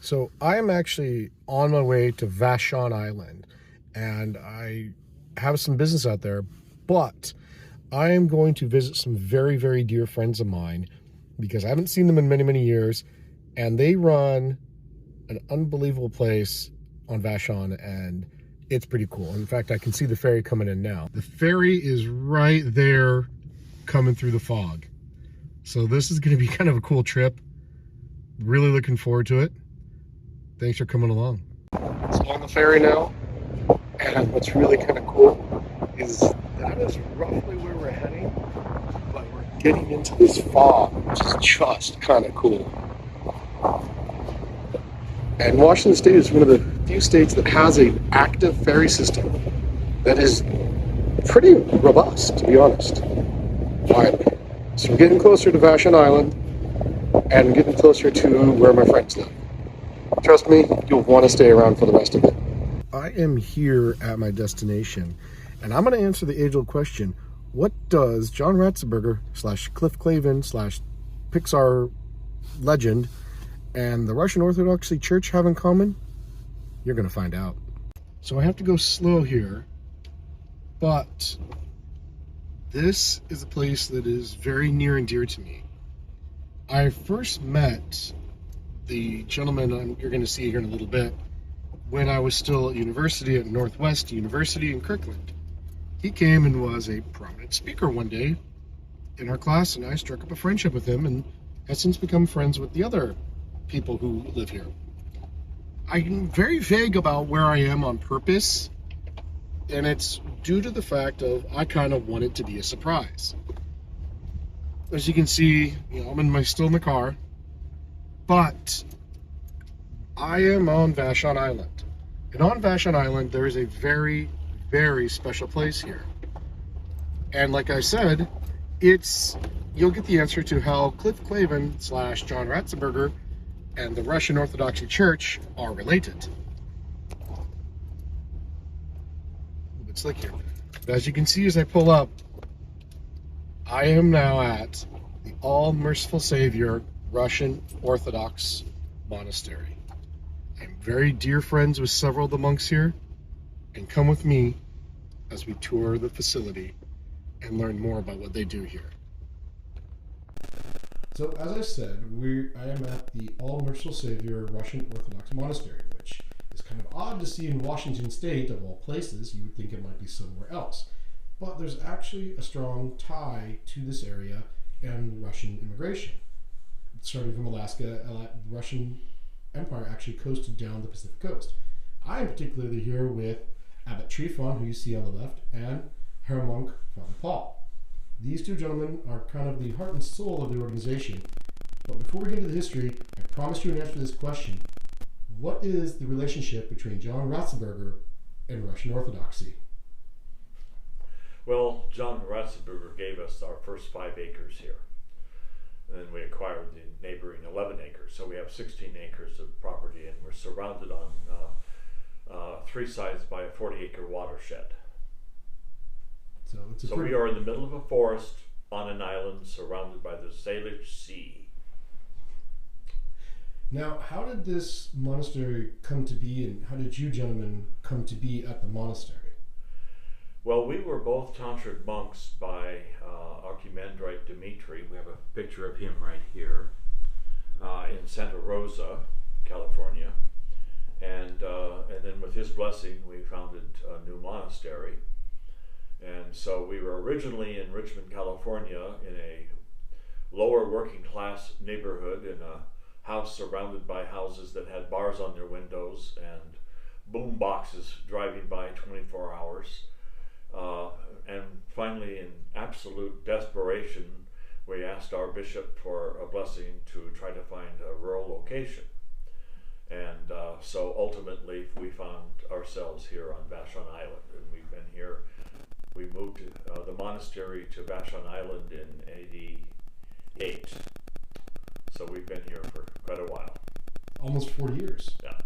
So I am actually on my way to Vashon Island, and I have some business out there, but I am going to visit some very, very dear friends of mine because I haven't seen them in many, many years, and they run an unbelievable place on Vashon, and it's pretty cool. In fact, I can see the ferry coming in now. The ferry is right there coming through the fog. So this is going to be kind of a cool trip. Really looking forward to it. Thanks for coming along. It's on the ferry now, and what's really kind of cool is that is roughly where we're heading, but we're getting into this fog, which is just kind of cool. And Washington State is one of the few states that has an active ferry system that is pretty robust, to be honest. All right, so we're getting closer to Vashon Island and getting closer to where my friends live. Trust me, you'll want to stay around for the rest of it. I am here at my destination, and I'm going to answer the age-old question: what does John Ratzenberger / Cliff Clavin / Pixar legend and the Russian Orthodox Church have in common? You're going to find out. So I have to go slow here, but this is a place that is very near and dear to me. I first met the gentleman you're going to see here in a little bit when I was still at university at Northwest University in Kirkland. He came and was a prominent speaker one day in our class, and I struck up a friendship with him and has since become friends with the other people who live here. I'm very vague about where I am on purpose, and it's due to the fact of I kind of want it to be a surprise. As you can see, I'm still in the car, but I am on Vashon Island. And on Vashon Island, there is a very, very special place here. And like I said, you'll get the answer to how Cliff Clavin / John Ratzenberger and the Russian Orthodox Church are related. A little bit slick here. But as you can see as I pull up, I am now at the All-Merciful Savior Russian Orthodox Monastery. I'm very dear friends with several of the monks here, and come with me as we tour the facility and learn more about what they do here. So, as I said, I am at the All-Merciful Savior Russian Orthodox Monastery, which is kind of odd to see in Washington State, of all places. You would think it might be somewhere else. But there's actually a strong tie to this area and Russian immigration. Starting from Alaska, the Russian Empire actually coasted down the Pacific coast. I am particularly here with Abbot Trifon, who you see on the left, and Hermonk Father Paul. These two gentlemen are kind of the heart and soul of the organization. But before we get into the history, I promised you an answer to this question. What is the relationship between John Ratzenberger and Russian Orthodoxy? Well, John Ratzenberger gave us our first 5 acres here. And then we acquired the neighboring 11 acres. So we have 16 acres of property, and we're surrounded on 3 sides by a 40-acre watershed. So we are in the middle of a forest on an island surrounded by the Salish Sea. Now, how did this monastery come to be, and how did you gentlemen come to be at the monastery? Well, we were both tantric monks by Archimandrite Dmitri. We have a picture of him right here in Santa Rosa, California. And then with his blessing, we founded a new monastery. And so we were originally in Richmond, California, in a lower working class neighborhood, in a house surrounded by houses that had bars on their windows and boom boxes driving by 24 hours. And finally, in absolute desperation, we asked our bishop for a blessing to try to find a rural location. And so ultimately, we found ourselves here on Vashon Island, and we've been here. We moved the monastery to Vashon Island in 88. So we've been here for quite a while. Almost 4 years. Yeah.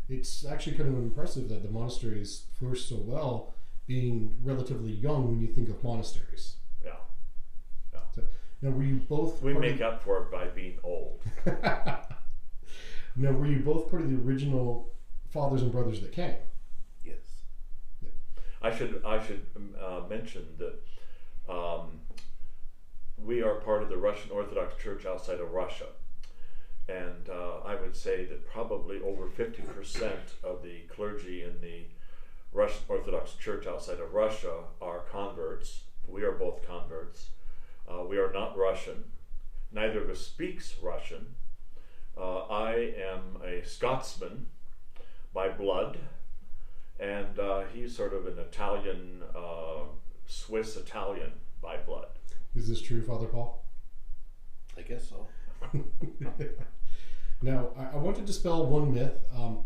It's actually kind of impressive that the monastery has flourished so well, being relatively young when you think of monasteries. Yeah. So, now, were you both... We make up for it by being old. Now, were you both part of the original Fathers and Brothers that came? Yes. I should mention that we are part of the Russian Orthodox Church outside of Russia. And I would say that probably over 50% of the clergy in the Russian Orthodox Church outside of Russia are converts. We are both converts. We are not Russian. Neither of us speaks Russian. I am a Scotsman by blood, and he's sort of an Italian, Swiss Italian by blood. Is this true, Father Paul? I guess so. Now, I want to dispel one myth.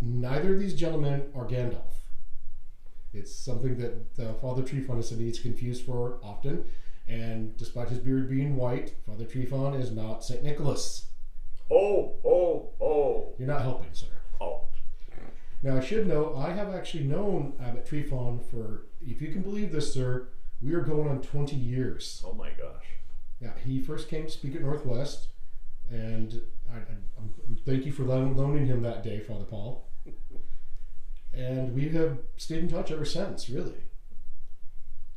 Neither of these gentlemen are Gandalf. It's something that Father Trifon has said he gets confused for often. And despite his beard being white, Father Trifon is not St. Nicholas. Oh. You're not helping, sir. Oh. Now, I should know, I have actually known Abbot Trifon for, if you can believe this, sir, we are going on 20 years. Oh my gosh. Yeah, he first came to speak at Northwest, and I thank you for loaning him that day, Father Paul. And we have stayed in touch ever since, really.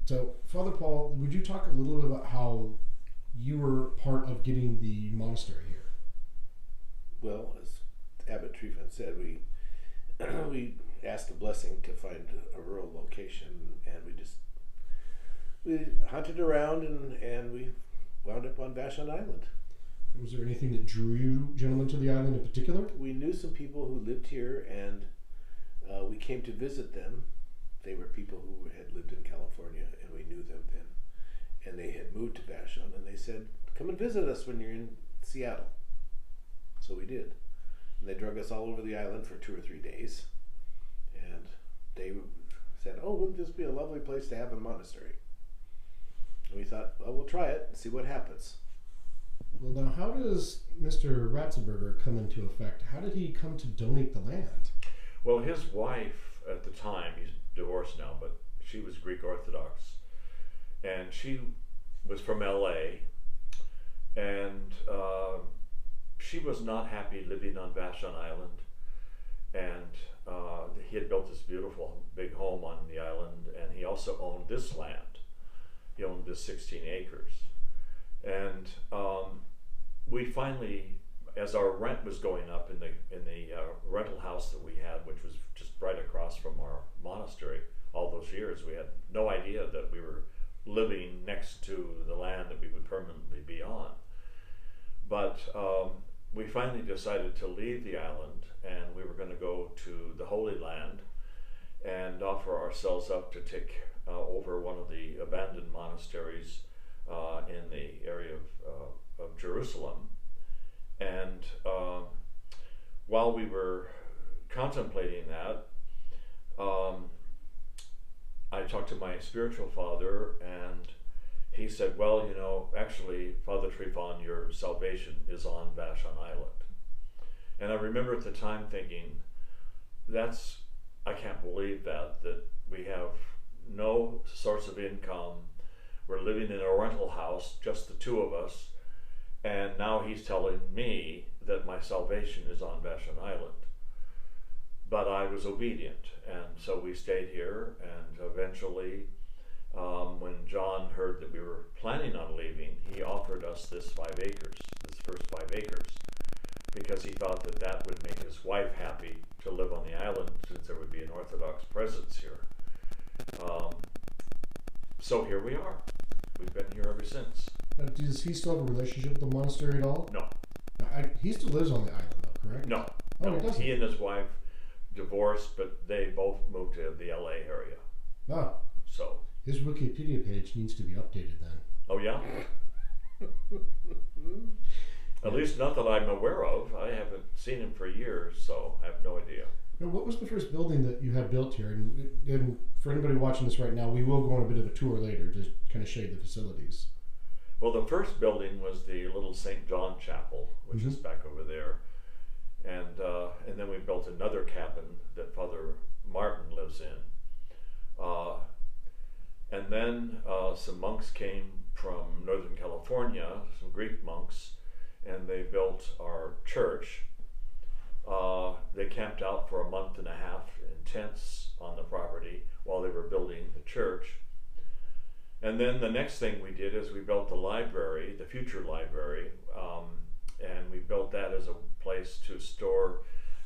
So, Father Paul, would you talk a little bit about how you were part of getting the monastery here? Well, as Abbot Trifon said, we asked a blessing to find a rural location, and we hunted around, and we wound up on Vashon Island. Was there anything that drew you gentlemen to the island in particular? We knew some people who lived here, and we came to visit them. They were people who had lived in California, and we knew them then. And they had moved to Vashon, and they said, "Come and visit us when you're in Seattle." So we did. And they drug us all over the island for 2 or 3 days. And they said, "Oh, wouldn't this be a lovely place to have a monastery?" And we thought, well, we'll try it and see what happens. Well, now, how does Mr. Ratzenberger come into effect? How did he come to donate the land? Well, his wife at the time, he's divorced now, but she was Greek Orthodox. And she was from LA. And she was not happy living on Vashon Island. And he had built this beautiful big home on the island, and he also owned this land. He owned this 16 acres. And we finally, as our rent was going up in the rental house that we had, which was just right across from our monastery, all those years, we had no idea that we were living next to the land that we would permanently be on. But we finally decided to leave the island, and we were going to go to the Holy Land and offer ourselves up to take over one of the abandoned monasteries in the area of Jerusalem. And while we were contemplating that, I talked to my spiritual father, and he said, "Well, you know, actually, Father Trifon, your salvation is on Vashon Island." And I remember at the time thinking, I can't believe that we have no source of income. We're living in a rental house, just the two of us, and now he's telling me that my salvation is on Vashon Island. But I was obedient, and so we stayed here, and eventually, when John heard that we were planning on leaving, he offered us this 5 acres, this first 5 acres, because he thought that would make his wife happy to live on the island, since there would be an Orthodox presence here. So here we are. We've been here ever since. Now, does he still have a relationship with the monastery at all? No. He still lives on the island, though, correct? No. Oh, he doesn't? He and his wife divorced, but they both moved to the LA area. Ah. So. His Wikipedia page needs to be updated then. Oh, yeah? At least not that I'm aware of. I haven't seen him for years, so I have no idea. Now, what was the first building that you had built here? And for anybody watching this right now, we will go on a bit of a tour later to kind of show you the facilities. Well, the first building was the little St. John Chapel, which is back over there. And then we built another cabin that Father Martin lives in. And then some monks came from Northern California, some Greek monks, and they built our church. They camped out for a month and a half in tents on the property while they were building the church. And then the next thing we did is we built the library, the future library, and we built that as a place to store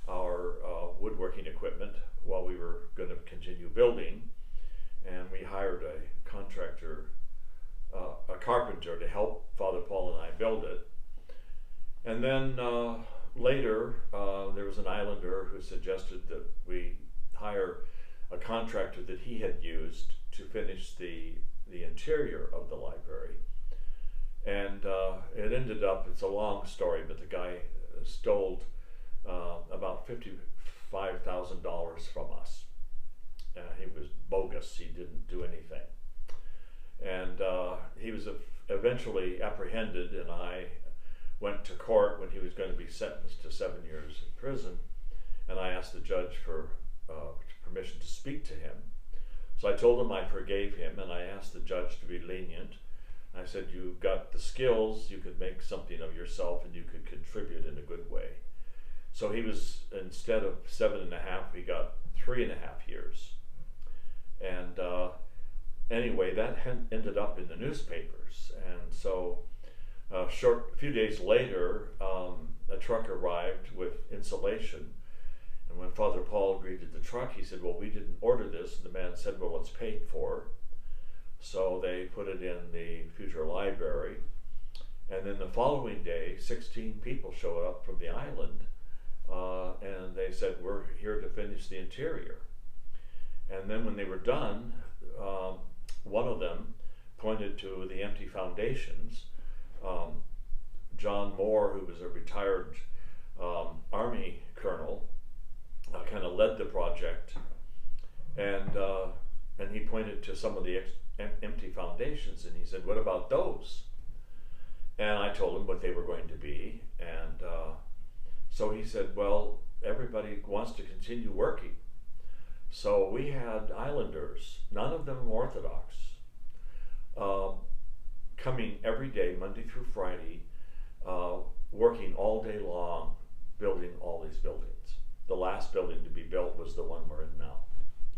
our woodworking equipment while we were going to continue building. And we hired a contractor, a carpenter, to help Father Paul and I build it. And then later, there was an islander who suggested that we hire a contractor that he had used to finish the interior of the library. And it ended up, it's a long story, but the guy stole about $55,000 from us. He was bogus, he didn't do anything. And he was eventually apprehended, and I went to court when he was going to be sentenced to 7 years in prison, and I asked the judge for permission to speak to him. So I told him I forgave him, and I asked the judge to be lenient. I said, you've got the skills, you could make something of yourself, and you could contribute in a good way. So he was, instead of 7.5, he got 3.5 years. And anyway, that ended up in the newspapers. And so a few days later, a truck arrived with insulation. And when Father Paul greeted the truck, he said, well, we didn't order this. And the man said, well, it's paid for. So they put it in the future library. And then the following day, 16 people showed up from the island. And they said, we're here to finish the interior. And then when they were done, one of them pointed to the empty foundations. John Moore, who was a retired Army colonel, kind of led the project, and he pointed to some of the empty foundations, and he said, what about those? And I told him what they were going to be, and so he said, well, everybody wants to continue working. So we had islanders, none of them Orthodox, coming every day, Monday through Friday, working all day long, building all these buildings. The last building to be built was the one we're in now.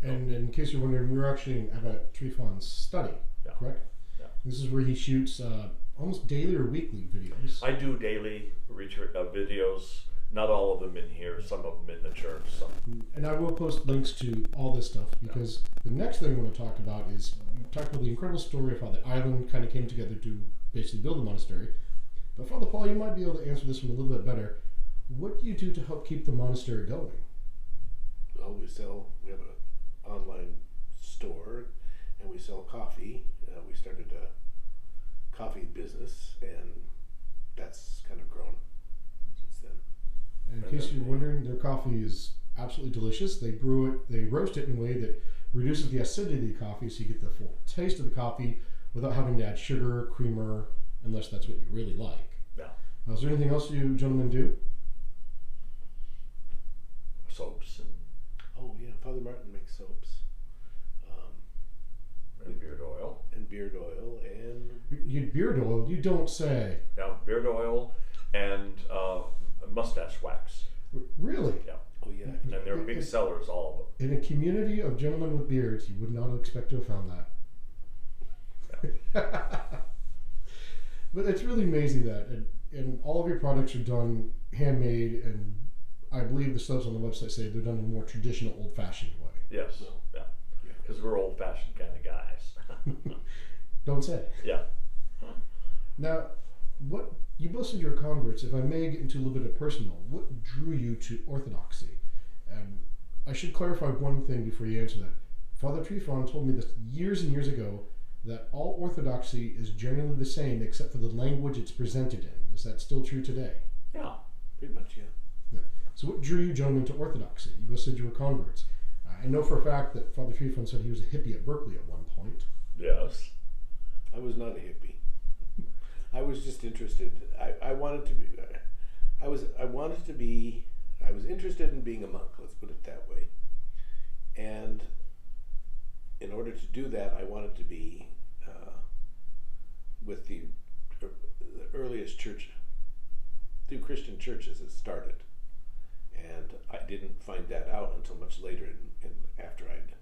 And in case you're wondering, we're actually at Trifon's study, correct? Yeah. This is where he shoots almost daily or weekly videos. I do daily videos, not all of them in here, some of them in the church. Some. And I will post links to all this stuff, because the next thing I want to talk about is, you talked about the incredible story of how the island kind of came together to basically build the monastery. But Father Paul, you might be able to answer this one a little bit better. What do you do to help keep the monastery going? Well, we have an online store, and we sell coffee. We started a coffee business, and that's kind of grown since then. And in case you're wondering, their coffee is absolutely delicious. They brew it, they roast it in a way that reduces the acidity of the coffee, so you get the full taste of the coffee without having to add sugar, creamer, unless that's what you really like. Yeah. Is there anything else you gentlemen do? Soaps and Oh yeah, Father Martin makes soaps. beard oil. And beard oil, and You beard oil? You don't say. Yeah, beard oil and mustache wax. Really? Yeah. oh yeah, And they're big sellers, all of them. In a community of gentlemen with beards, you would not expect to have found that. But it's really amazing that, and all of your products are done handmade, and I believe the stuffs on the website say they're done in a more traditional, old-fashioned way. Yes. No. Yeah. Because we're old-fashioned kind of guys. Don't say. Yeah. Now, what you both said you're converts. If I may get into a little bit of personal, what drew you to Orthodoxy? And I should clarify one thing before you answer that. Father Trifon told me this years and years ago, that all Orthodoxy is generally the same except for the language it's presented in. Is that still true today? Yeah. pretty much, yeah. Yeah. So what drew you gentlemen to Orthodoxy? You both said you were converts. I know for a fact that Father Trifon said he was a hippie at Berkeley at one point. Yes. I was not a hippie. I was just interested. I wanted to be. I was interested in being a monk. Let's put it that way. And in order to do that, I wanted to be with the earliest church, the Christian churches that started. And I didn't find that out until much later, after I'd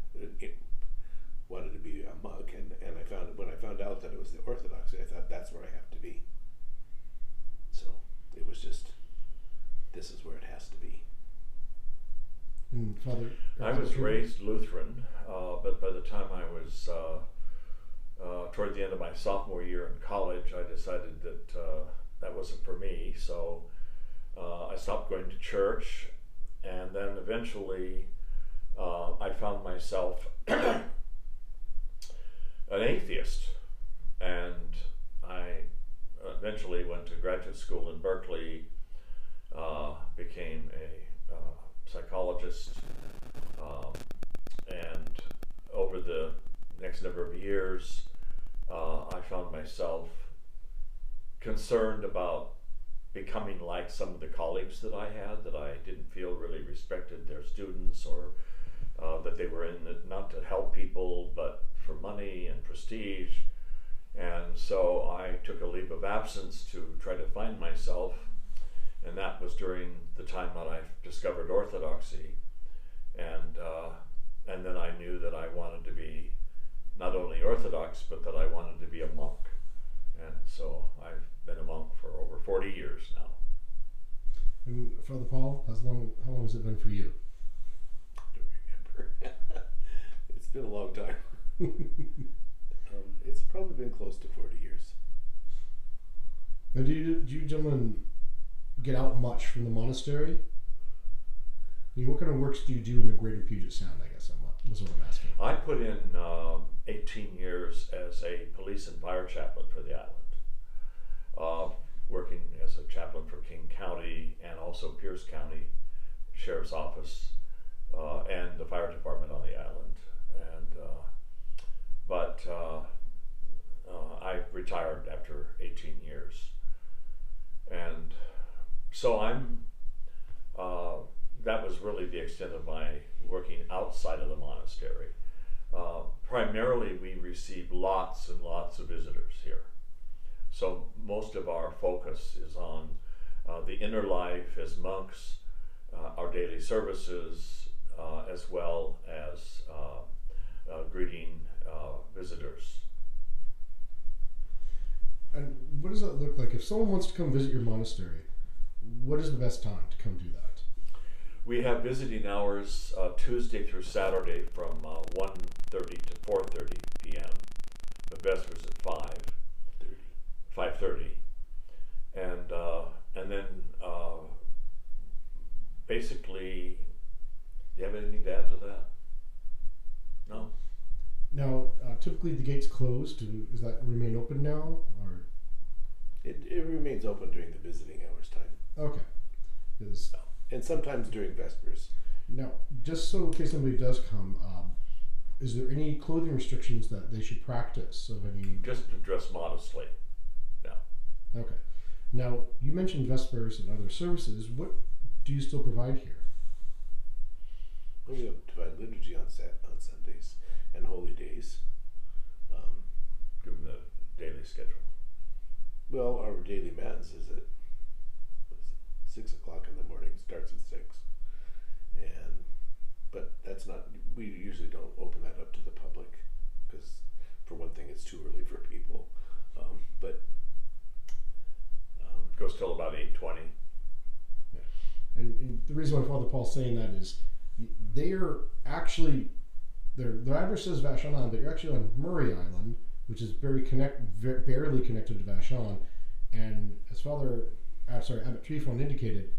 wanted to be a monk, and when I found out that it was the Orthodoxy, I thought that's where I have to be. So it was just, this is where it has to be. And Father, I was raised Lutheran, but by the time I was toward the end of my sophomore year in college, I decided that that wasn't for me. So I stopped going to church, and then eventually I found myself an atheist, and I eventually went to graduate school in Berkeley, became a psychologist, and over the next number of years I found myself concerned about becoming like some of the colleagues that I had, that I didn't feel really respected their students, or that they were in it not to help people but for money and prestige. And so I took a leave of absence to try to find myself, and that was during the time that I discovered Orthodoxy, and then I knew that I wanted to be not only Orthodox, but that I wanted to be a monk. And so I've been a monk for over 40 years now. And Father Paul, how long has it been for you? I don't remember. It's been a long time. It's probably been close to 40 years. Now, do you gentlemen get out much from the monastery? I mean, what kind of works do you do in the greater Puget Sound, I guess was what I'm asking. I put in 18 years as a police and fire chaplain for the island, working as a chaplain for King County and also Pierce County Sheriff's Office and the fire department on the island. But I retired after 18 years. And so that was really the extent of my working outside of the monastery. Primarily, we receive lots and lots of visitors here. So most of our focus is on the inner life as monks, our daily services, as well as greeting visitors. And what does that look like? If someone wants to come visit your monastery, what is the best time to come do that? We have visiting hours Tuesday through Saturday from 1:30 to 4:30 p.m. The vespers at 5:30, and then basically, do you have anything to add to that? No. Now, typically the gates closed. Does that remain open now, or? It remains open during the visiting hours time. Okay. And sometimes during Vespers. Now, just so in case somebody does come, is there any clothing restrictions that they should practice of any? Just to dress modestly. Yeah. Okay. Now, you mentioned Vespers and other services. What do you still provide here? Well, we have divine liturgy on Sundays and holy days. Give them the daily schedule. Well, our daily mass is at 6 o'clock in the morning. Starts at 6, but that's not. We usually don't open that up to the public because, for one thing, it's too early for people. But it goes till about 8:20. Yeah. And the reason why Father Paul's saying that is they are actually their address says Vashon Island, but you're actually on Murray Island, which is barely connected to Vashon. And as Abbot Trifon indicated,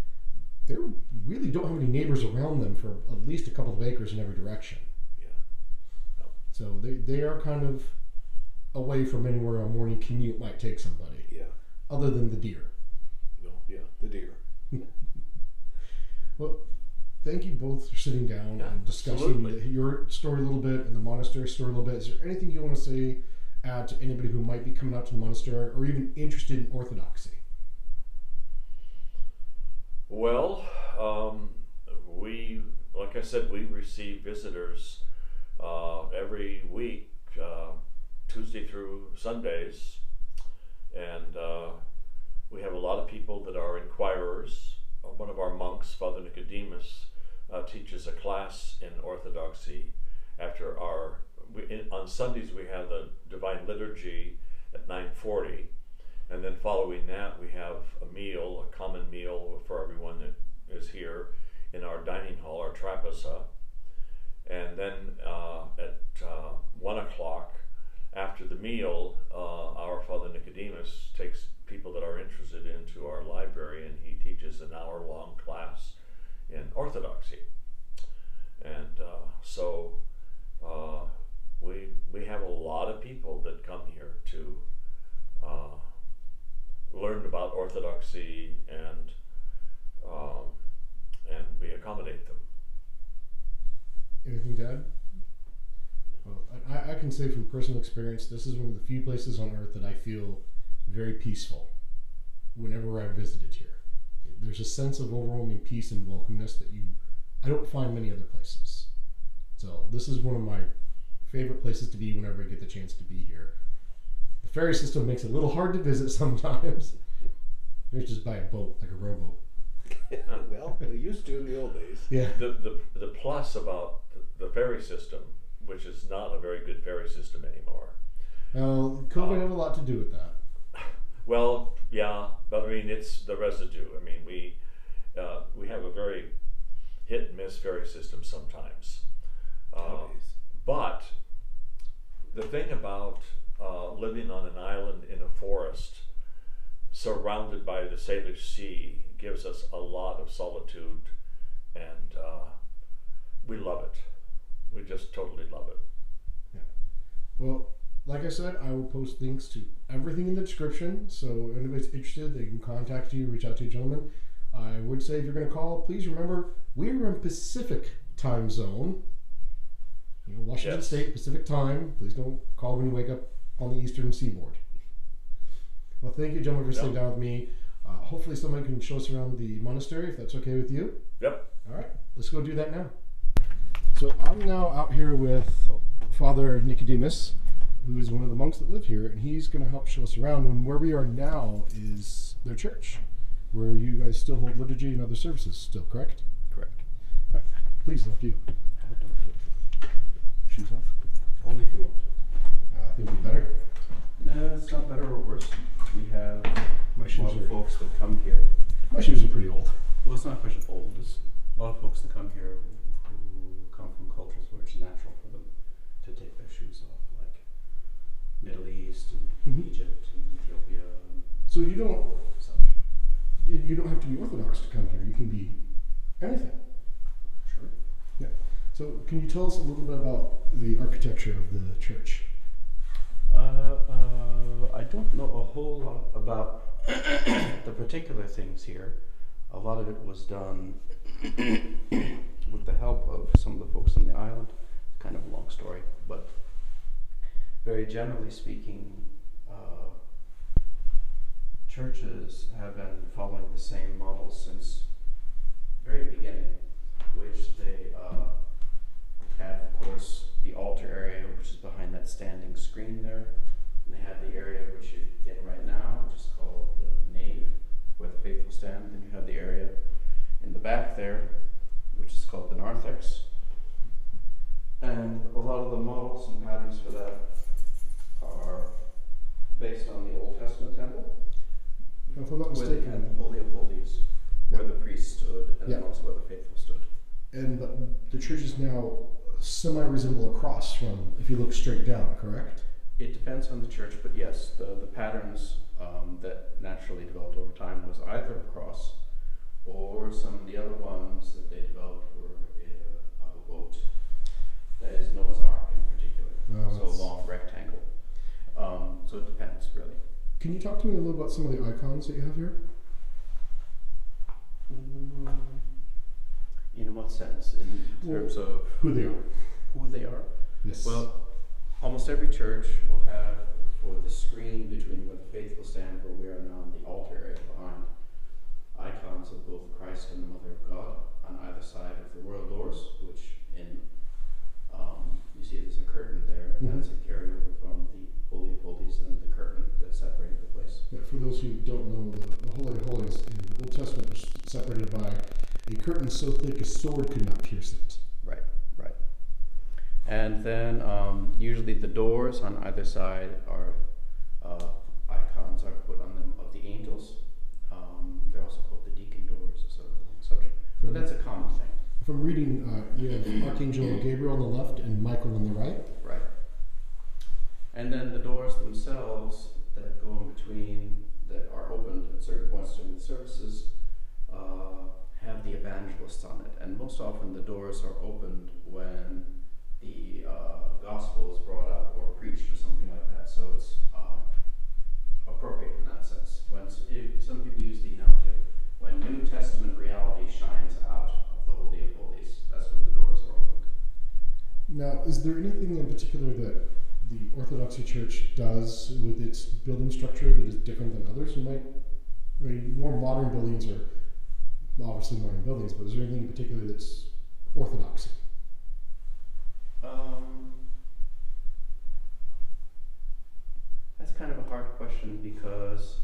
they really don't have any neighbors around them for at least a couple of acres in every direction. Yeah. No. So they are kind of away from anywhere a morning commute might take somebody. Yeah. Other than the deer. Well, yeah, the deer. Well, thank you both for sitting down and discussing your story a little bit and the monastery story a little bit. Is there anything you want to add to anybody who might be coming out to the monastery or even interested in Orthodoxy? Well, like I said, we receive visitors every week, Tuesday through Sundays, and we have a lot of people that are inquirers. One of our monks Father Nicodemus, teaches a class in Orthodoxy after on Sundays we have the Divine Liturgy at 9:40, and then following that we have a common meal for everyone that is here in our dining hall, our trapeza, and then at 1 o'clock after the meal, our Father Nicodemus takes people that are interested into our library, and he teaches an hour-long class in Orthodoxy. And so we have a lot of people that come here to learn about Orthodoxy, and we accommodate them. Anything to add? Well, I can say from personal experience, this is one of the few places on earth that I feel very peaceful whenever I've visited here. There's a sense of overwhelming peace and welcomeness that I don't find many other places. So this is one of my favorite places to be whenever I get the chance to be here. The ferry system makes it a little hard to visit sometimes. Maybe just buy a boat, like a rowboat. Well, we used to in the old days. Yeah. The plus about the ferry system, which is not a very good ferry system anymore. COVID had a lot to do with that. Well, yeah, but I mean, it's the residue. I mean, we have a very hit and miss ferry system sometimes. But the thing about living on an island in a forest surrounded by the Salish Sea gives us a lot of solitude, and we love it. We just totally love it. Yeah. Well, like I said, I will post links to everything in the description, so if anybody's interested, they can contact you, reach out to you, gentlemen. I would say if you're going to call, please remember, we are in Pacific time zone. Washington Yes. State, Pacific time. Please don't call when you wake up on the eastern seaboard. Well, thank you, gentlemen, for sitting down with me. Hopefully somebody can show us around the monastery, if that's okay with you. Yep. All right, let's go do that now. So I'm now out here with Father Nicodemus, who is one of the monks that live here, and he's going to help show us around. And where we are now is their church, where you guys still hold liturgy and other services still, correct? Correct. All right, please, up to you. Shoes off? Only if you want to. I think it'd be better. No, it's not better or worse. We have My a shoes lot of are folks that come here. My shoes are pretty old. Well, it's not a question of old. It's a lot of folks that come here who come from cultures where it's natural for them to take their shoes off, like Middle East and Egypt and Ethiopia and So you don't such. have to be Orthodox to come here. You can be anything. Sure. Yeah. So can you tell us a little bit about the architecture of the church? I don't know a whole lot about the particular things here. A lot of it was done with the help of some of the folks on the island. Kind of a long story, but very generally speaking, churches have been following the same model since very beginning, which they have, of course, the altar area, which is behind that standing screen there. And they have the area which you're in right now, which is called the nave, where the faithful stand. Then you have the area in the back there, which is called the narthex. And a lot of the models and patterns for that are based on the Old Testament temple, If I'm not where they mistaken. had the Holy of Holies, where the priest stood, and then also where the faithful stood. And the church is now semi-resemble a cross from, if you look straight down, correct? It depends on the church, but yes, the patterns that naturally developed over time was either a cross, or some of the other ones that they developed were a boat. That is Noah's Ark in particular, so a long rectangle. So it depends, really. Can you talk to me a little about some of the icons that you have here? In what sense? In terms of Who they are? who they are? Yes. Well, almost every church will have, for the screen between where the faithful stand, where we are now in the altar area behind, icons of both Christ and the Mother of God on either side of the royal doors, which you see there's a curtain there. That's a carryover from the Holy of Holies and the curtain that separated the place. Yeah, for those who don't know, the Holy of Holies in the Old Testament was separated by a curtain so thick a sword could not pierce it. Right, right. And then usually the doors on either side are icons are put on them of the angels. They're also called the deacon doors, sort of a subject. But that's a common thing. If I'm reading, we have Archangel Gabriel on the left and Michael on the right. Right. And then the doors themselves that go in between, that are opened at certain points during the services, have the evangelists on it. And most often the doors are opened when the gospel is brought out or preached or something like that. So it's appropriate in that sense. Some people use the analogy of when New Testament reality shines out of the Holy of Holies, that's when the doors are opened. Now, is there anything in particular that the Orthodoxy Church does with its building structure that is different than others? More modern buildings are obviously modern buildings, but is there anything in particular that's Orthodoxy? That's kind of a hard question because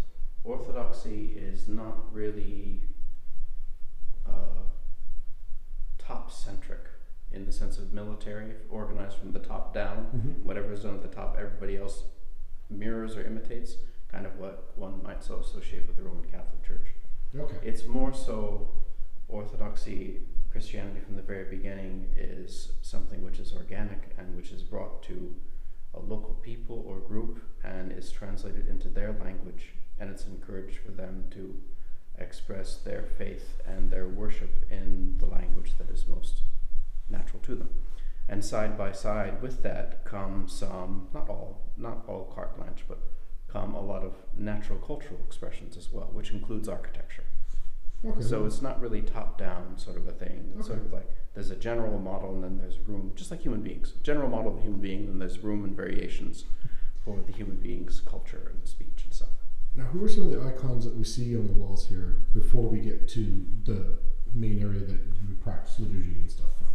Orthodoxy is not really top-centric in the sense of military, organized from the top down. Mm-hmm. Whatever is done at the top, everybody else mirrors or imitates, kind of what one might so associate with the Roman Catholic Church. Okay. It's more so Orthodoxy, Christianity from the very beginning is something which is organic and which is brought to a local people or group and is translated into their language, and it's encouraged for them to express their faith and their worship in the language that is most natural to them. And side by side with that come some, not all carte blanche, but come a lot of natural cultural expressions as well, which includes architecture. Okay. So it's not really top-down sort of a thing. It's Okay. sort of like there's a general model and then there's room, just like human beings. General model of a human being, and there's room and variations for the human being's culture and speech and stuff. Now, who are some of the icons that we see on the walls here before we get to the main area that you would practice liturgy and stuff from?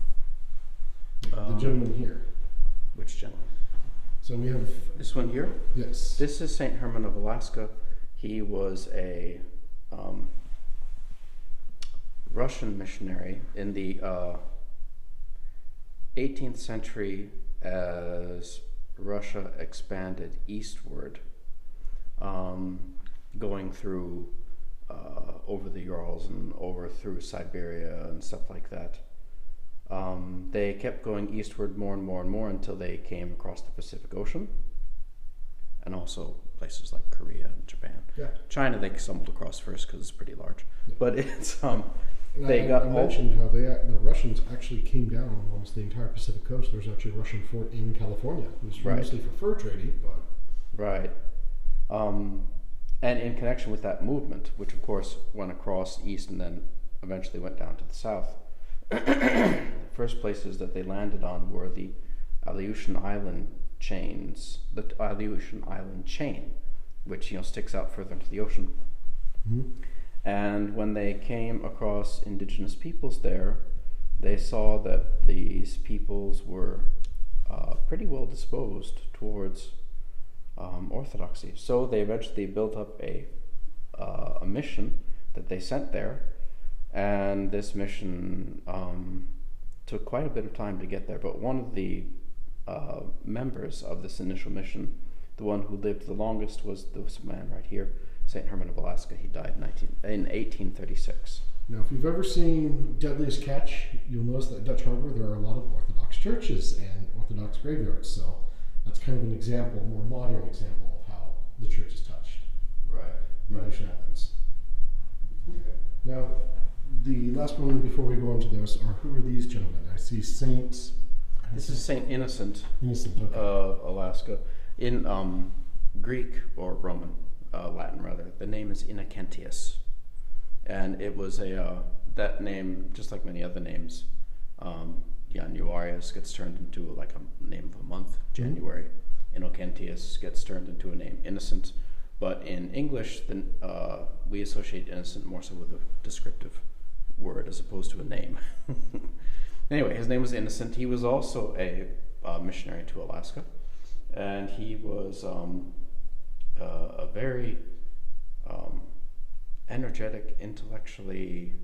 Like the gentleman here. Which gentleman? So we have... This one here? Yes. This is St. Herman of Alaska. He was a Russian missionary in the 18th century as Russia expanded eastward, going through over the Urals and over through Siberia and stuff like that. They kept going eastward more and more and more until they came across the Pacific Ocean, and also places like Korea and Japan. Yeah. China they stumbled across first because it's pretty large, but it's And they I got mentioned how the Russians actually came down on almost the entire Pacific coast. There's actually a Russian fort in California. It was Right. mostly for fur trading, but... right. And in connection with that movement, which of course went across east and then eventually went down to the south, the first places that they landed on were the Aleutian Island chains, the Aleutian Island chain, which sticks out further into the ocean. Mm-hmm. And when they came across indigenous peoples there, they saw that these peoples were pretty well disposed towards orthodoxy. So they eventually built up a mission that they sent there, and this mission took quite a bit of time to get there. But one of the members of this initial mission, the one who lived the longest, was this man right here, St. Herman of Alaska. He died in 1836. Now, if you've ever seen Deadliest Catch, you'll notice that Dutch Harbor, there are a lot of Orthodox churches and Orthodox graveyards. So that's kind of an example, more modern example of how the church is touched. Right. The Aleutian Islands. Okay. Now, the last one before we go into this are, who are these gentlemen? I see Saint... This is St. Innocent, Innocent, okay. Alaska. In Greek or Roman, Latin rather, the name is Innocentius, and it was that name, just like many other names. Januarius gets turned into like a name of a month, January. Innocentius gets turned into a name, Innocent. But in English, we associate innocent more so with a descriptive word as opposed to a name. Anyway, his name was Innocent. He was also a missionary to Alaska, and he was a very energetic, intellectually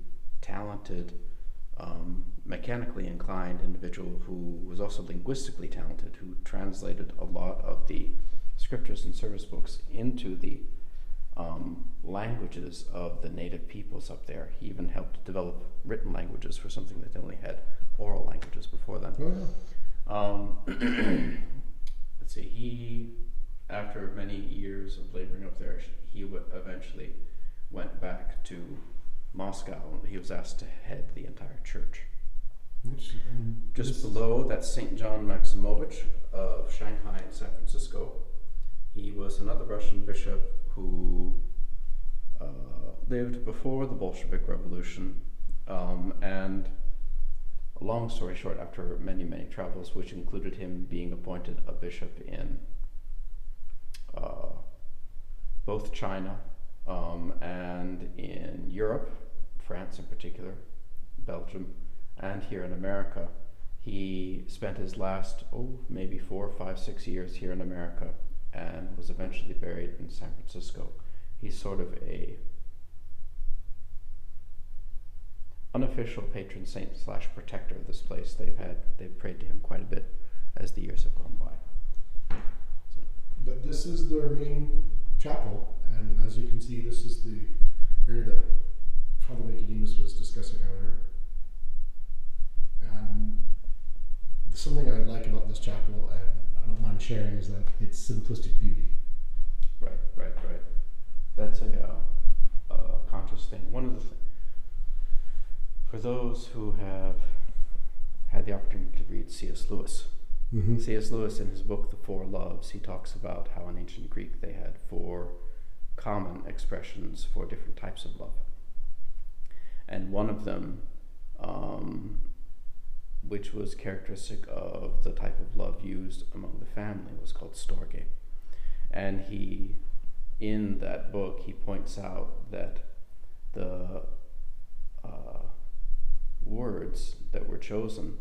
talented, mechanically inclined individual who was also linguistically talented, who translated a lot of the scriptures and service books into the languages of the native peoples up there. He even helped develop written languages for something that they only had oral languages before then. Let's see, he, after many years of laboring up there, he eventually went back to Moscow, and he was asked to head the entire church. Just below, that's St. John Maximovich of Shanghai and San Francisco. He was another Russian bishop who lived before the Bolshevik Revolution, and long story short, after many, many travels, which included him being appointed a bishop in both China and in Europe, France in particular, Belgium, and here in America. He spent his last, maybe 4, 5, 6 years here in America and was eventually buried in San Francisco. He's sort of a unofficial patron saint / protector of this place. They've prayed to him quite a bit as the years have gone by. But this is their main chapel, and as you can see, this is the area that Father Nicodemus was discussing earlier. And something I like about this chapel, and I don't mind sharing, is that it's simplistic beauty. Right. That's a conscious thing. One of the for those who have had the opportunity to read C.S. Lewis, C.S. Lewis in his book The Four Loves, he talks about how in ancient Greek they had 4 common expressions for different types of love. And one of them, which was characteristic of the type of love used among the family, was called storge. And he, in that book, he points out that the words that were chosen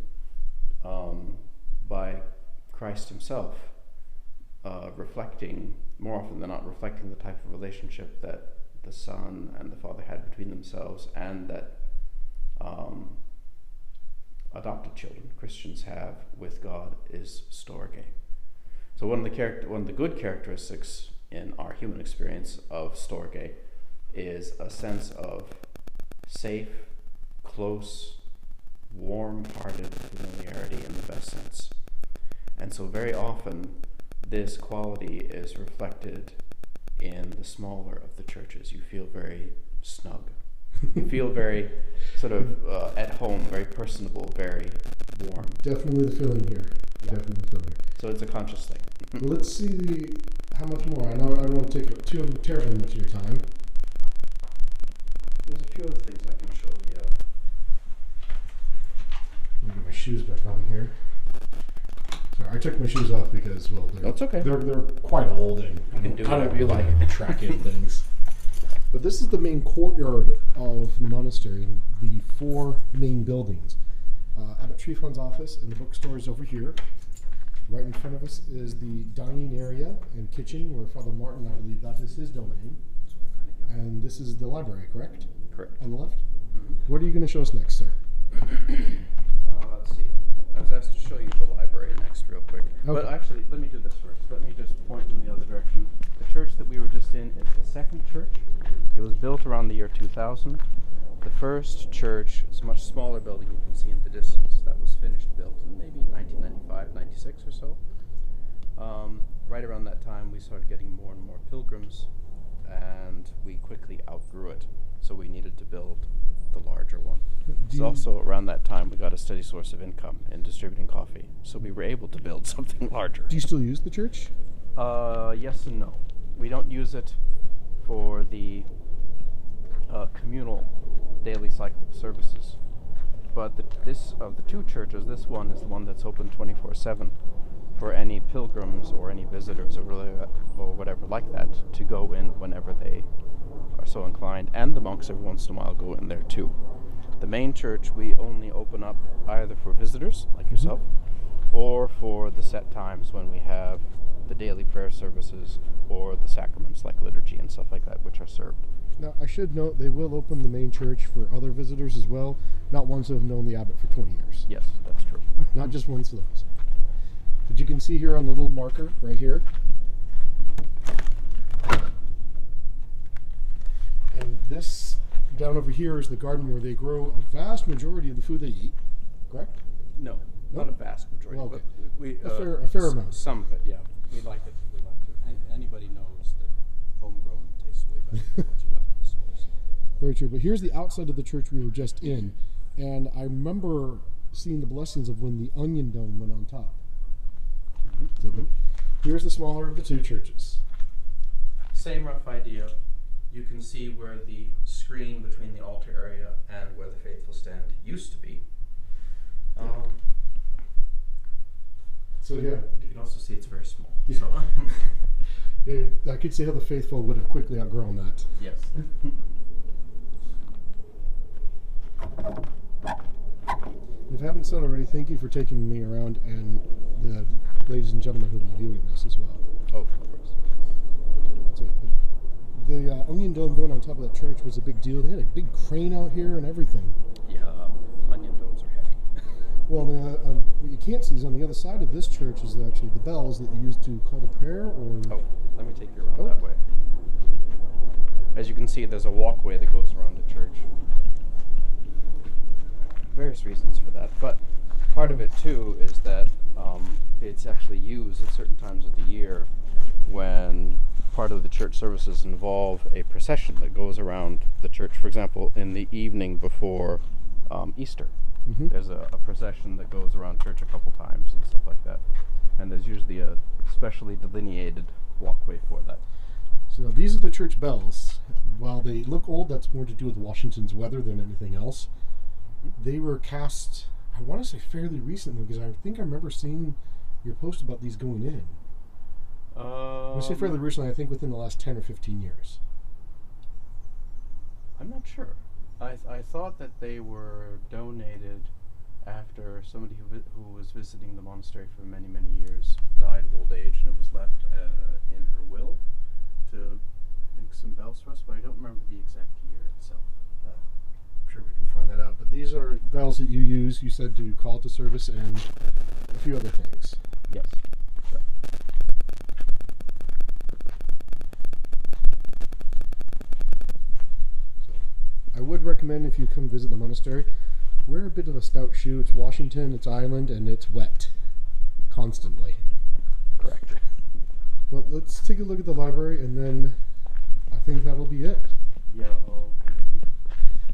by Christ himself, reflecting, more often than not, reflecting the type of relationship that the Son and the Father had between themselves, and that adopted children, Christians, have with God, is storge. So one of the good characteristics in our human experience of storge is a sense of safe, close, warm-hearted familiarity in the best sense. And so very often this quality is reflected in the smaller of the churches. You feel very snug. You feel very sort of at home, very personable, very warm. Definitely the feeling here. Yeah. Definitely the feeling here. So it's a conscious thing. Well, let's see how much more. I know I don't want to take too terribly much of your time. There's a few other things I can show you. Let me get my shoes back on here. Sorry, I took my shoes off because, well, That's okay. They're quite old, and You can do I don't whatever you really like. track in things. But this is the main courtyard of the monastery, and the 4 main buildings. Abbot Trifon's office and the bookstore is over here. Right in front of us is the dining area and kitchen, where Father Martin, I believe that is his domain. And this is the library, correct? Correct. On the left? What are you going to show us next, sir? Let's see. I was asked to show you the library next real quick. Okay. But actually, let me do this first. Let me just point in the other direction. The church that we were just in is the second church. It was built around the year 2000. The first church is a much smaller building you can see in the distance that was finished built in maybe 1995, 96 or so. Right around that time, we started getting more and more pilgrims, and we quickly outgrew it. So we needed to build the larger one. It's also around that time we got a steady source of income in distributing coffee. So we were able to build something larger. Do you still use the church? Yes and no. We don't use it for the communal daily cycle of services. But this of the 2 churches, this one is the one that's open 24/7 for any pilgrims or any visitors or whatever like that to go in whenever they are so inclined, and the monks every once in a while go in there too. The main church we only open up either for visitors like yourself or for the set times when we have the daily prayer services or the sacraments like liturgy and stuff like that, which are served. Now, I should note they will open the main church for other visitors as well, not ones who have known the abbot for 20 years. Yes, that's true. Not just ones of those. But you can see here on the little marker right here. And this down over here is the garden where they grow a vast majority of the food they eat, correct? No, not a vast majority. Well, okay. But we, A fair amount. Some of it, yeah. We like it. We like to. Anybody knows that homegrown tastes way better than what you got in the stores. Very true. But here's the outside of the church we were just in. And I remember seeing the blessings of when the onion dome went on top. So, but here's the smaller of the two churches. Same rough idea. You can see where the screen between the altar area and where the faithful stand used to be. So yeah, You can also see it's very small. Yeah. So, I could see how the faithful would have quickly outgrown that. yes. If I haven't said already, thank you for taking me around, and the ladies and gentlemen who will be viewing this as well. Oh, of course. So, the onion dome going on top of that church was a big deal. They had a big crane out here and everything. Yeah, onion domes are heavy. Well, what you can't see is on the other side of this church is actually the bells that you use to call to prayer, or... Oh, let me take you around Oh. that way. As you can see, there's a walkway that goes around the church. Various reasons for that, but part of it too is that it's actually used at certain times of the year when part of the church services involve a procession that goes around the church. For example, in the evening before Easter, Mhm. there's a procession that goes around church a couple times and stuff like that. And there's usually a specially delineated walkway for that. So these are the church bells. While they look old, that's more to do with Washington's weather than anything else. They were cast, I want to say fairly recently, because I think I remember seeing your post about these going in. When I say fairly recently, I think within the last 10 or 15 years. I'm not sure. I thought that they were donated after somebody who was visiting the monastery for many, many years died of old age, and it was left in her will to make some bells for us, but I don't remember the exact year itself. I'm sure we can find that out. But these are bells that you use, you said, to call to service and a few other things. Yes, correct. So I would recommend if you come visit the monastery, wear a bit of a stout shoe. It's Washington, it's island, and it's wet constantly. Correct. Well, let's take a look at the library, and then I think that'll be it. Yeah, okay.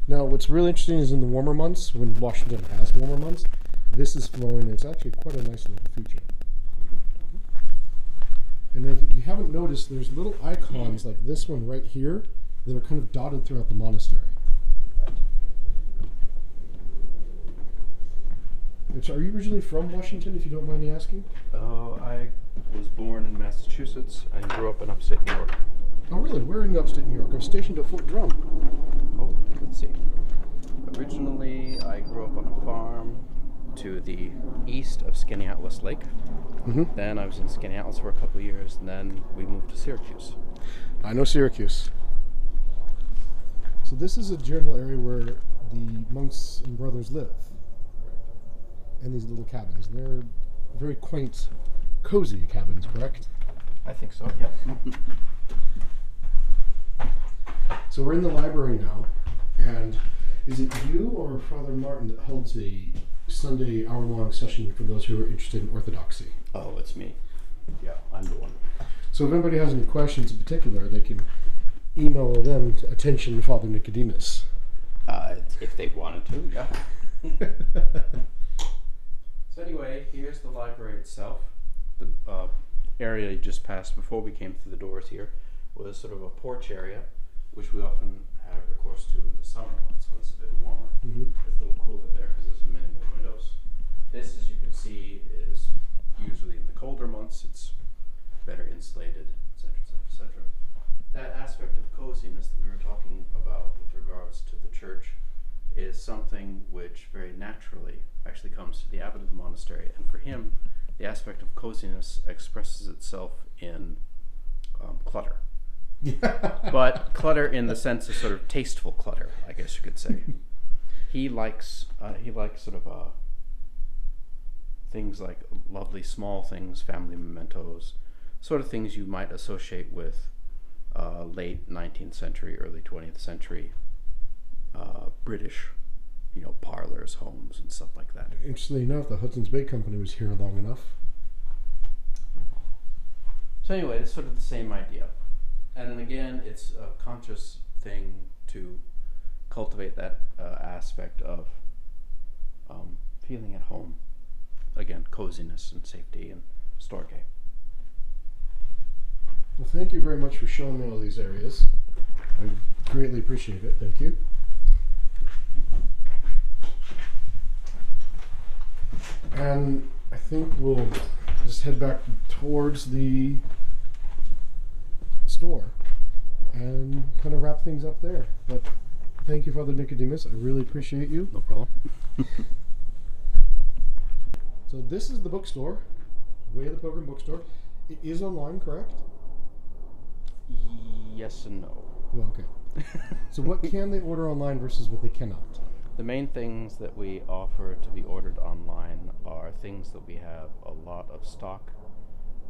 Now, what's really interesting is in the warmer months, when Washington has warmer months, this is flowing, and it's actually quite a nice little feature. And if you haven't noticed, there's little icons like this one right here that are kind of dotted throughout the monastery. Which, are you originally from Washington, if you don't mind me asking? I was born in Massachusetts and grew up in upstate New York. Oh, really? Where in upstate New York? I was stationed at Fort Drum. Oh, let's see. Originally, I grew up on a farm to the east of Skaneateles Lake. Mm-hmm. Then I was in Skaneateles for a couple of years, and then we moved to Syracuse. I know Syracuse. So this is a general area where the monks and brothers live. And these little cabins. They're very quaint, cozy cabins, correct? I think so, yeah. So we're in the library now, and is it you or Father Martin that holds a Sunday hour-long session for those who are interested in Orthodoxy? Oh, it's me. Yeah, I'm the one. So if anybody has any questions in particular, they can email them to attention Father Nicodemus. If they wanted to, yeah. So anyway, here's the library itself. The area you just passed before we came through the doors here was sort of a porch area, which we often have recourse to in the summer months when it's a bit warmer. Mm-hmm. It's a little cooler there because there's many more windows. This, as you can see, is usually in the colder months. It's better insulated, etc., etc., etc. That aspect of coziness that we were talking about with regards to the church is something which very naturally actually comes to the abbot of the monastery, and for him, the aspect of coziness expresses itself in clutter. But clutter in the sense of sort of tasteful clutter, I guess you could say. He likes sort of things like lovely small things, family mementos, sort of things you might associate with late 19th century, early 20th century British, parlors, homes, and stuff like that. Interestingly enough, the Hudson's Bay Company was here long enough. So anyway, it's sort of the same idea. And then again, it's a conscious thing to cultivate that aspect of feeling at home. Again, coziness and safety and storge. Well, thank you very much for showing me all these areas. I greatly appreciate it. Thank you. And I think we'll just head back towards the store and kind of wrap things up there. But thank you, Father Nicodemus. I really appreciate you. No problem. So this is the bookstore, Way of the Pilgrim Bookstore. It is online, correct? Yes and no. Well, okay. So what can they order online versus what they cannot? The main things that we offer to be ordered online are things that we have a lot of stock,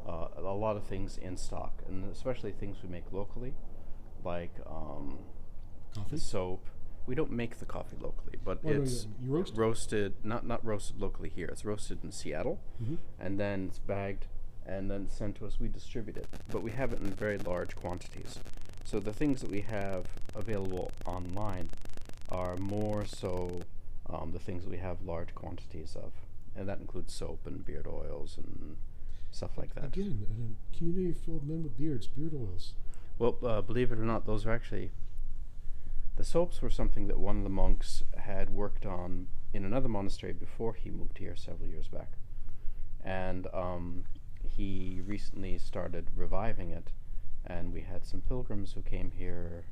a lot of things in stock, and especially things we make locally, like Coffee? soap. We don't make the coffee locally, but Oh, no, it's you roast it? roasted, not roasted locally here. It's roasted in Seattle, Mhm. and then it's bagged and then sent to us. We distribute it, but we have it in very large quantities. So the things that we have available online are more so the things that we have large quantities of, and that includes soap and beard oils and stuff like that. Again, a community full of men with beards, beard oils. Well, believe it or not, those are actually, the soaps were something that one of the monks had worked on in another monastery before he moved here several years back. And he recently started reviving it, and we had some pilgrims who came here.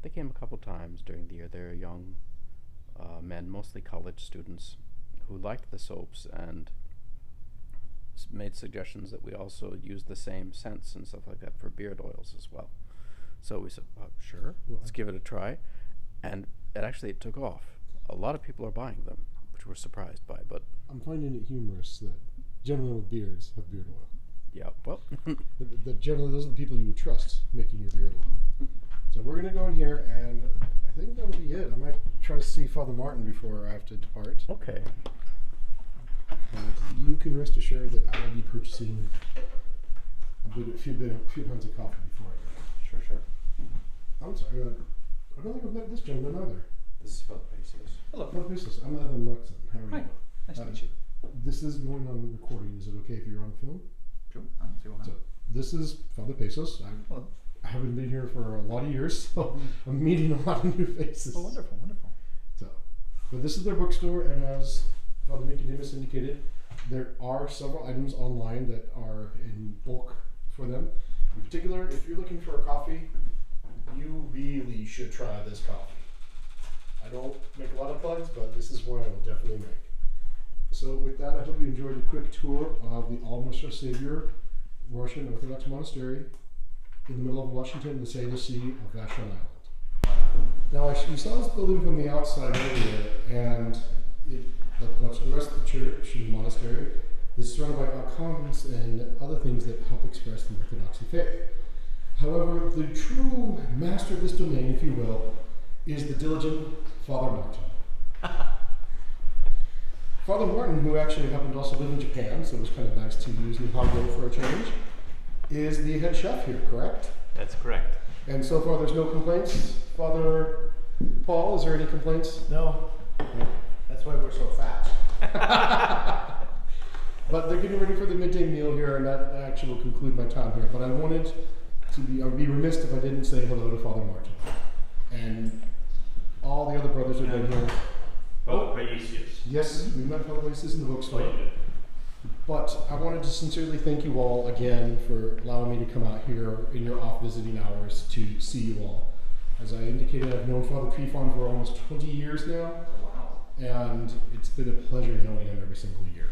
They came a couple times during the year. They're young men, mostly college students, who liked the soaps and made suggestions that we also use the same scents and stuff like that for beard oils as well. So we said, sure, Well, let's give it a try. And it took off. A lot of people are buying them, which we're surprised by. But I'm finding it humorous that gentlemen with beards have beard oil. yeah, well, That generally those are the people you would trust making your beard oil. So we're going to go in here, and I think that'll be it. I might try to see Father Martin before I have to depart. okay. And you can rest assured that I will be purchasing a few pounds of coffee before I go. Sure. I'm sorry, I don't think I've met this gentleman either. This is Father Pacius. Hello. What business? I'm Evan Luxon. How are Hi. you? Nice to meet you. This is going on recording. Is it okay if you're on film? Sure. I don't see why not. So this is Father Pesos. Hello. I haven't been here for a lot of years, so I'm meeting a lot of new faces. Oh, wonderful, wonderful. So, but this is their bookstore, and as Father Nicodemus indicated, there are several items online that are in bulk for them. In particular, if you're looking for a coffee, you really should try this coffee. I don't make a lot of plugs, but this is one I will definitely make. So with that, I hope you enjoyed a quick tour of the All-Merciful Savior Russian Orthodox Monastery in the middle of Washington, the Salish Sea of Vashon Island. Now, you saw this building from the outside earlier, and like much of the rest of the church and monastery, is surrounded by icons and other things that help express the Orthodoxy faith. However, the true master of this domain, if you will, is the diligent Father Martin. Father Martin, who actually happened to also live in Japan, so it was kind of nice to use Nihongo for a change, is the head chef here, correct? That's correct. And so far there's no complaints. Father Paul, is there any complaints? No, that's why we're so fat. But they're getting ready for the midday meal here, and that actually will conclude my time here. But I wanted to I would be remiss if I didn't say hello to Father Martin. And all the other brothers have been here. Father Paisius. Yes, we met Father Paisius in the bookstore. Oh, you did. But I wanted to sincerely thank you all again for allowing me to come out here in your off visiting hours to see you all. As I indicated, I've known Father Trifon for almost 20 years now. Wow. And it's been a pleasure knowing him every single year.